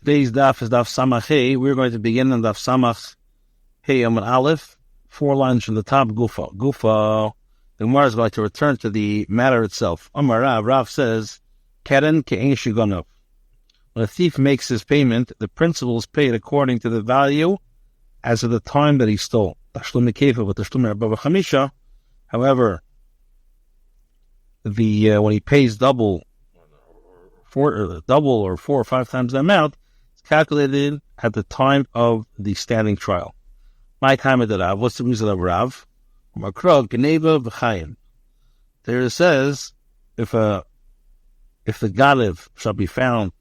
Today's daf is daf samach hey. We're going to begin on daf samach hey amud aleph, 4 lines from the top. Gufa. The Gemara is going to return to the matter itself. Amar Rav says, Keren ke'ein shigonov. When a thief makes his payment, the principal is paid according to the value as of the time that he stole. Tashlum mikeva with tashlum Bava Kamah. However, when he pays double or 4 or 5 times the amount, it's calculated at the time of the standing trial. My time of the Rav. What's the reason of Rav? There it says, if the galev shall be found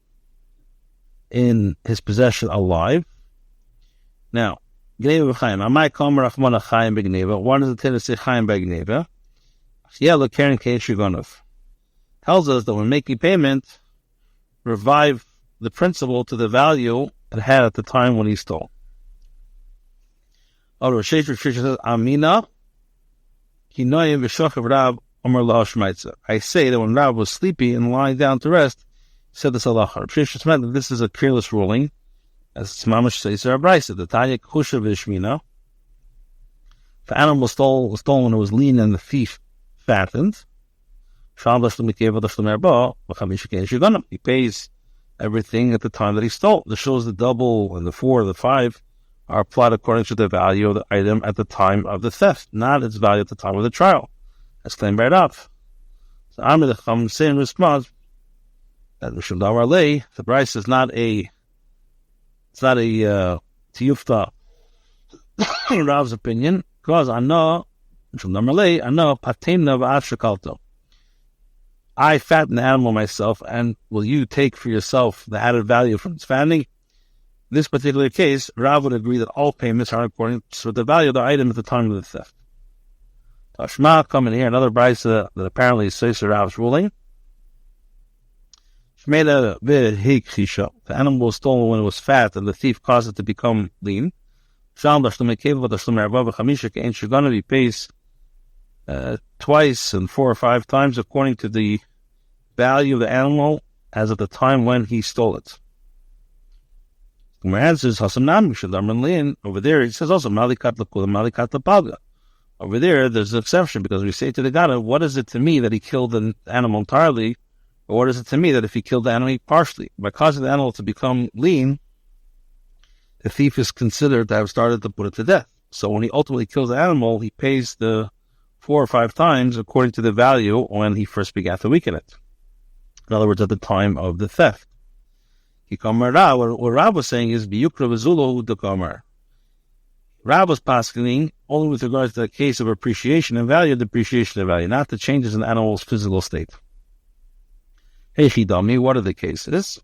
in his possession alive. Now, Gneva v'chayim. Amai kol merachmana chayim b'gneva. Why does it tell us to say chayim b'gneva? Yellow karen kein shigonov tells us that when making payment, revive the principal to the value it had at the time when he stole. I say that when Rab was sleepy and lying down to rest, he said this halacha. Meant that this is a careless ruling, as it's mamash says the Tanya kusha v'ishmina. The animal was stolen when it was lean and the thief fattened. He pays everything at the time that he stole. This shows the double and the 4 and the 5 are applied according to the value of the item at the time of the theft, not its value at the time of the trial, as claimed by Rav. So Amir the Chum say in response that the price is not a tiyufta in Rav's opinion, because I fatten the animal myself, and will you take for yourself the added value from its fattening? In this particular case, Rav would agree that all payments are according to the value of the item at the time of the theft. Tashma, coming here, another brisa that apparently says Rav's ruling. The animal was stolen when it was fat, and the thief caused it to become lean. He pays twice and 4 or 5 times according to the value of the animal as at the time when he stole it. Answers over there it says also malikat. Over there there's an exception, because we say to the God, what is it to me that he killed the animal entirely, or what is it to me that if he killed the animal partially? By causing the animal to become lean, the thief is considered to have started to put it to death. So when he ultimately kills the animal, he pays the 4 or 5 times according to the value when he first began to weaken it. In other words, at the time of the theft. What Rab was saying is, Rab was paskening only with regards to the case of appreciation and value, depreciation of value, not the changes in the animal's physical state. Hey, Chidami, what are the cases?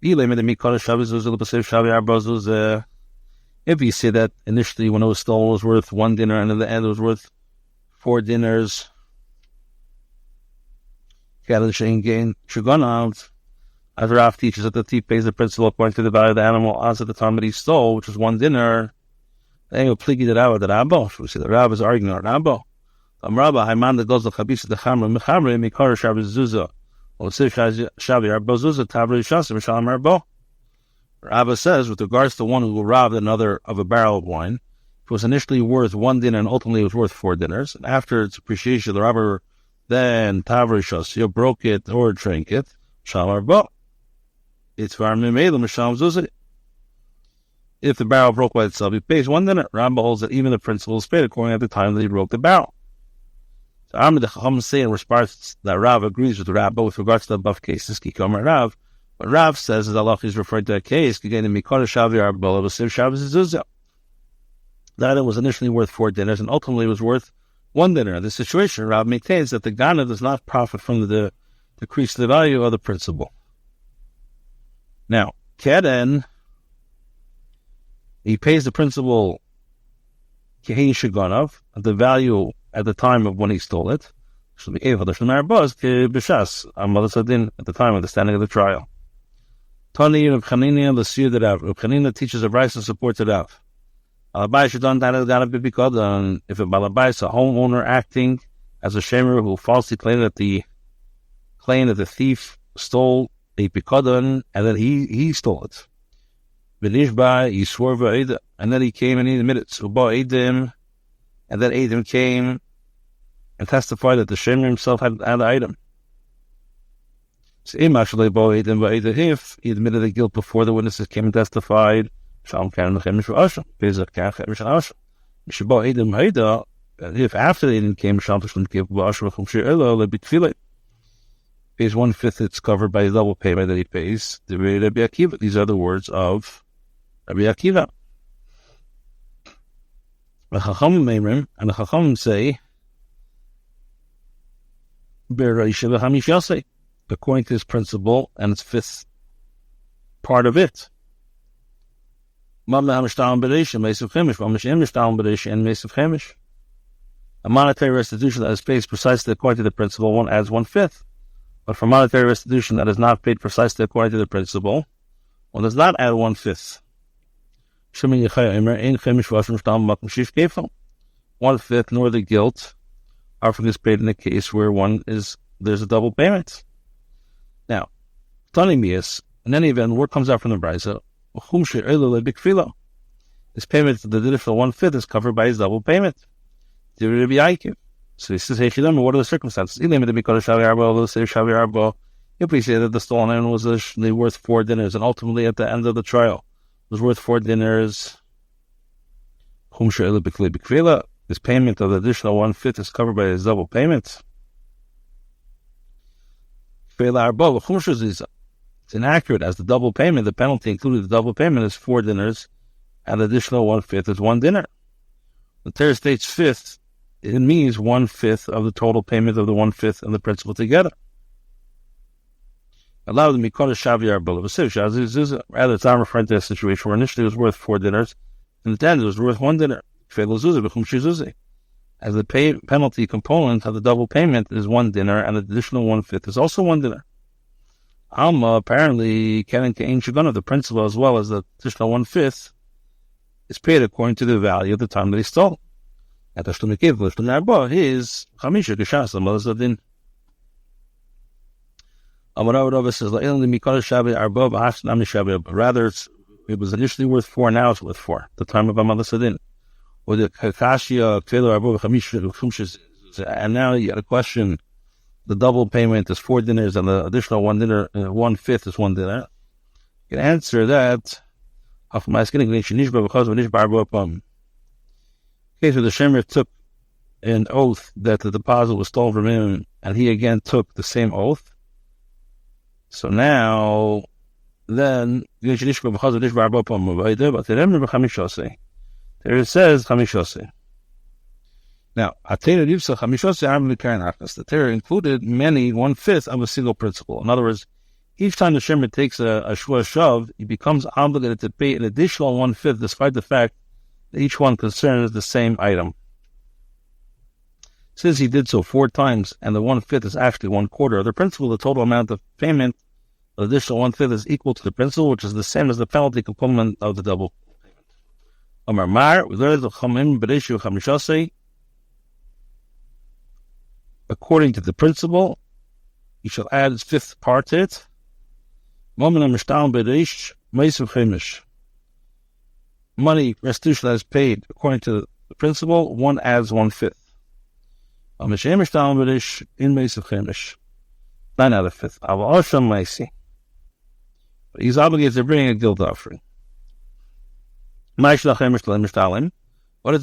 If you say that initially when it was stolen it was worth 1 dinar, and in the end it was worth 4 dinars, as Rav teaches that the thief pays the principal according to the value of the animal as at the time that he stole, which was 1 dinar. Then you pligi the Rabbi. We see the Rabbi is arguing on Rabbi. Rabbi, Haiman that goes to Chabisa the Chamra Mechamre Mikar Shabbos Zuzah. Rabbi says, with regards to one who robbed another of a barrel of wine, it was initially worth 1 dinar and ultimately it was worth 4 dinars. And after its appreciation, the robber then tavrishas, you broke it or drank it. It's if the barrel broke by itself, he pays 1 dinar. Rabbi holds that even the principal is paid according at the time that he broke the barrel. So Amr the Chacham say in response that Rav agrees with Rabbi with regards to the above cases. Rav, what Rav says is Allah is referring to a case. The item was initially worth 4 dinars and ultimately was worth 1 dinar. In this situation, Rav maintains that the Gana does not profit from the decrease in the value of the principal. Now, Keren, he pays the principal Kehin Shigonov at the value at the time of when he stole it. At the time of the standing of the trial. Tani of Chanina, the Sir the Rav. Chanina teaches a rice and supports it Rav. If a balabais, a homeowner acting as a shamer who falsely claimed that the thief stole a pikadon and then he stole it. V'nishba, he swore v'eda, and then he came and he admitted. So Edim, and then Edim came and testified that the Shemer himself had the item. So if he admitted the guilt before the witnesses came and testified, if after they didn't came, pays 1/5, it's covered by the double payment that he pays. These are the words of Rabbi Akiva. And the Chachamim say, according to this principle and its fifth part of it. A monetary restitution that is paid precisely according to the principle, one adds 1/5. But for monetary restitution that is not paid precisely according to the principle, one does not add 1/5. 1/5 nor the guilt are from this paid in a case where there's a double payment. Now, Tanimius, in any event, word comes out from the Brisa, his payment to the additional 1/5 is covered by his double payment. So he says, hey, what are the circumstances? If we say that the stolen animal was worth 4 dinners, and ultimately at the end of the trial was worth 4 dinners, his payment of the additional 1/5 is covered by his double payment. It's inaccurate, as the double payment, the penalty included the double payment is 4 dinners, and the additional 1/5 is 1 dinner. The Torah states 5th, it means 1/5 of the total payment of the 1/5 and the principal together. Rather, it's not referring to a situation where initially it was worth 4 dinners, and at the end it was worth 1 dinner. As the penalty component of the double payment is 1 dinner, and the additional 1/5 is also 1 dinner. Apparently, the principal as well as the additional 1/5 is paid according to the value of the time that he stole. And the Shlomi is Chamisha Geshas, the mother's Adin. Rather, it was initially worth 4, now it's worth 4, the time of Amala Sadin. Or the Kakashia, and now you got a question. The double payment is 4 dinners, and the additional 1 dinner, 1/5 is 1 dinner. You can answer that. Case where the Shemer took an oath that the deposit was stolen from him, and he again took the same oath. So now, then, there it says Chamishose. Now, the Torah included many 1/5 of a single principle. In other words, each time the Shemer takes a shua shav, he becomes obligated to pay an additional 1/5, despite the fact that each one concerns the same item. Since he did so 4 times, and the 1/5 is actually 1/4 of the principal, the total amount of payment, the additional 1/5 is equal to the principal, which is the same as the penalty component of the double payment. Amar Mar, we learned the Chamim B'Reishu Chamishase. According to the principle, he shall add his 5th part to it. Money restitution that is paid according to the principle, one adds 1/5. 9 out of 5th. But he's obligated to bring a guilt offering. What is the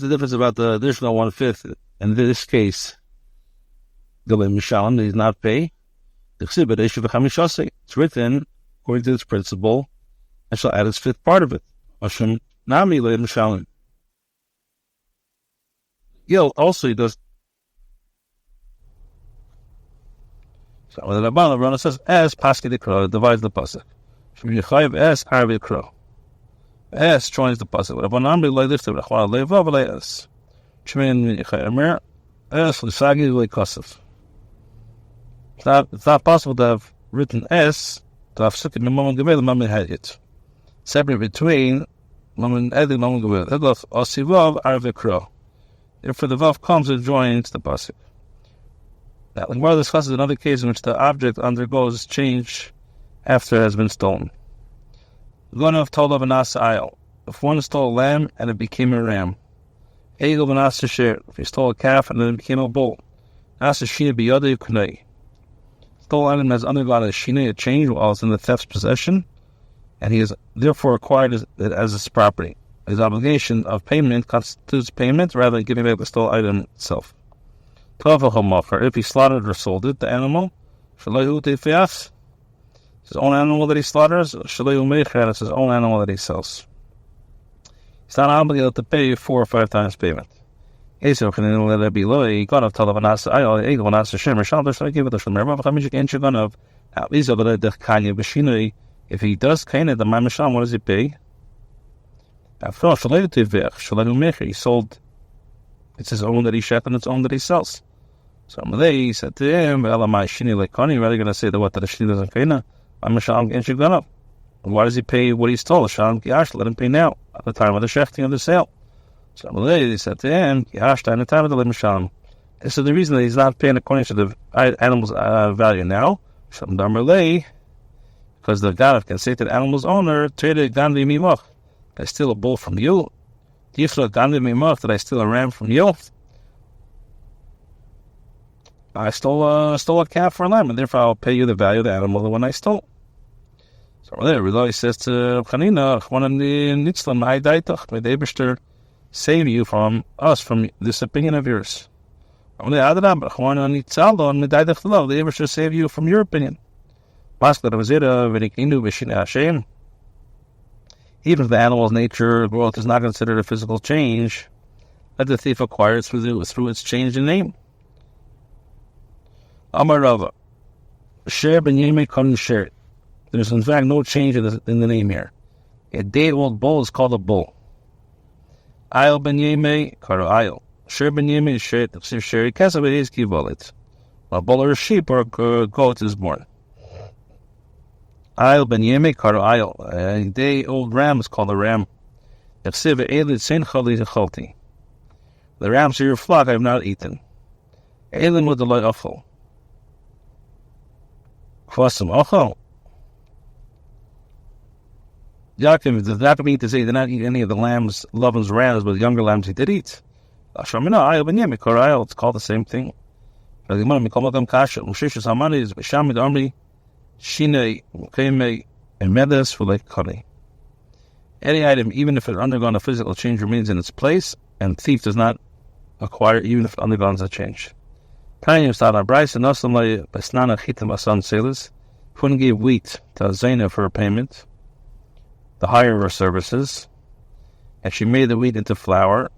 difference about the additional 1/5 in this case? He's not pay. It's written according to this principle, I shall add his 5th part of it. Also, he does. So when the Rabban says, "As Paski the Crow," it divides the pasuk. As Arabic Crow. As joins the pasuk. Rabban like this, the Rechwa Levav Le'as. Shmin Yichayamer. As Lisagi Le'Kosov. It's not possible to have written S to have sukkim in Mammon Geved and Mammon Hadit. Separate between Mammon Ed and Mammon Geved. Edlof Osivav Arabic Crow. Therefore, the Vav comes and joins the pasuk. Now, the Gemara discusses another case in which the object undergoes change after it has been stolen. Gonav told of an asa ayil. If one stole a lamb and it became a ram. Egel ben asa sher. If he stole a calf and then it became a bull. Asa shina biyadei kunei. Stolen item has undergone a shina, a change, while it's in the theft's possession, and he is therefore acquired it as his property. His obligation of payment constitutes payment rather than giving back the stolen item itself. If he slaughtered or sold it, the animal, it's his own animal that he slaughters, it's his own animal that he sells. He's not obligated to pay 4 or 5 times payment. If he does kind the Mamasham, what does he pay? He sold, it's his own that he shot and it's own that he sells. So he said to him, rather going to say that what the Shini doesn't pay now. Why does he pay what he stole? Let him pay now, at the time of the shechting of the sale. So he said to him, at the time of the Limasham. So the reason that he's not paying according to the animal's value now, because the Ganav can say to the animal's owner, I steal a bull from you. Did I steal a ram from you? I stole a calf for a lamb, and therefore I'll pay you the value of the animal the one I stole. So there, Rabbi says to Chanina, one of the Nitzlan, may the Eibishter save you from us, from this opinion of yours. The Eibishter save you from your opinion. Even if the animal's nature growth is not considered a physical change, let the thief acquire it through its change in name. Amar Rava, Sher ben Yemei Kon Sher. There's in fact no change in the name here. A day-old bull is called a bull. Ayil ben Yemei Karo Ayil. Sher ben Yemei Sher. Sher Kesab is Kivolit. A bull or a sheep or a goat is born. Ayil ben Yemei Karo Ayil. A day-old ram is called a ram. The rams of your flock I have not eaten. Elin with the light offal. Kvasim ochal. Yaakov does not mean to say he did not eat any of the lambs, Lavan's rams, but the younger lambs he did eat. It's called the same thing. Any item, even if it undergone a physical change, remains in its place, and thief does not acquire even if it undergoes a change. If one gave wheat to Zaina for a payment, the hire of her services, and she made the wheat into flour,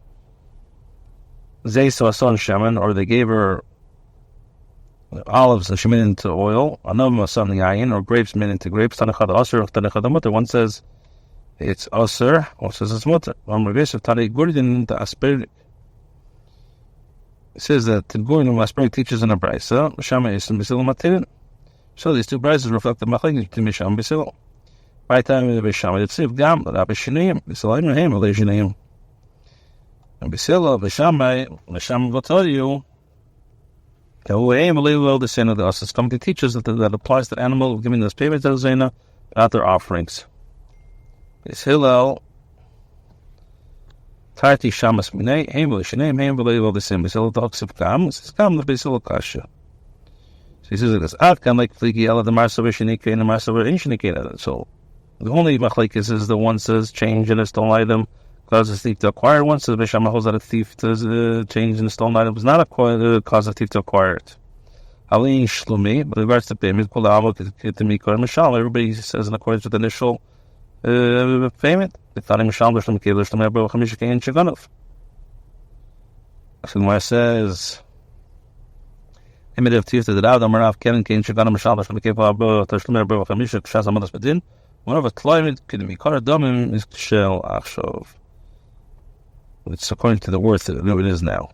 Zayso Ason Shaman, or they gave her olives and she made into oil, Anam Ason Yayin, or grapes made into grapes, Tanachad Asr, Tanachad Mutter. One says it's Asr, one says it's Mutter. It says that the Gordon of Aspirin teaches in a brisa, Shama is in Basil Matirin. So these two brises reflect the Machlek to Misham Basil. By the time of the Shama, it's if Gam, the Rabbi Shineim, Basil Abraham, or Legineim. And Basil, Misham will tell you, the sin of the Asas. Something teaches that applies to the animal giving this payment to the Zena, not their offerings. It's Hillel. Tarti Shamas Minay, Hamel Shanaim, Hamel the same. Basil talks of Gam, it's Gam the Basil Kasha. So he says it as Atkan like Fliki Ella the Marsava Shinike and the Marsava Inshinikata. So the only Machlekes is the one says change in a stolen item causes thief to acquire one, says Bishama holds that a thief does change in a stolen item does not cause a thief to acquire it. Alin Shlumi, but regards to payment, everybody says in accordance with the initial payment. The Bava Kamah says, one of a climate could be Karadamim is Shell Achshov. It's according to the worth that it is now.